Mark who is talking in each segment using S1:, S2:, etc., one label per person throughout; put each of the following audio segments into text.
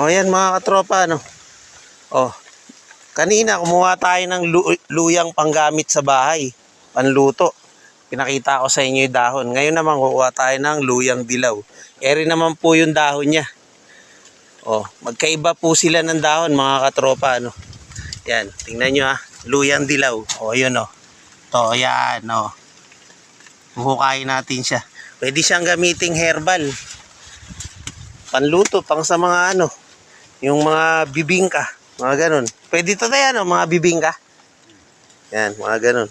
S1: O yan mga katropa, ano. O, kanina kumuha tayo ng luyang panggamit sa bahay, panluto. Pinakita ko sa inyo yung dahon. Ngayon naman kukuha tayo ng luyang dilaw. Eri naman po yung dahon niya. O, magkaiba po sila ng dahon mga katropa, ano. Yan, tingnan nyo ha, luyang dilaw. O, yun o. To, yan o. Huhukayin natin siya. Pwede siyang gamiting herbal. Panluto, pang sa mga ano, yung mga bibingka, mga ganun. Pwede ito tayo, ano, mga bibingka. Yan, mga ganun.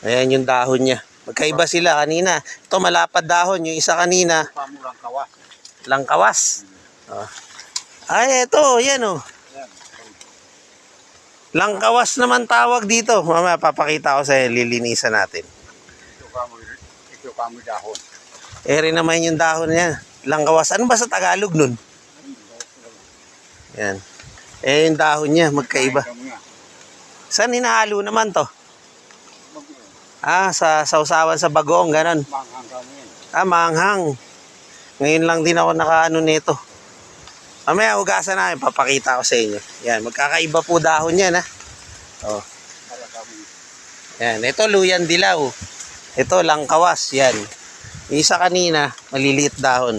S1: Ayan yung dahon niya. Magkaiba sila kanina. Ito malapad dahon, yung isa kanina. Langkawas. Oh. Ay, ito, yan o. Langkawas naman tawag dito. Mamaya papakita ko sa lilinisan natin.
S2: Ito kami dahon.
S1: Eri naman yung dahon niya. Langkawas. Ano ba sa Tagalog nun? Yan. Eh, yung dahon niya, magkaiba. Saan hinahalo naman to? Ah, sa sausawan sa bagoong, ganon. Ah, manghang. Ngayon lang din ako nakaano nito. Mamaya hugasan namin, papakita ko sa inyo. Yan, magkakaiba po dahon yan, ha. Oh. Yan, ito luyan dilaw. Ito langkawas, yan. Yung isa kanina, maliliit dahon.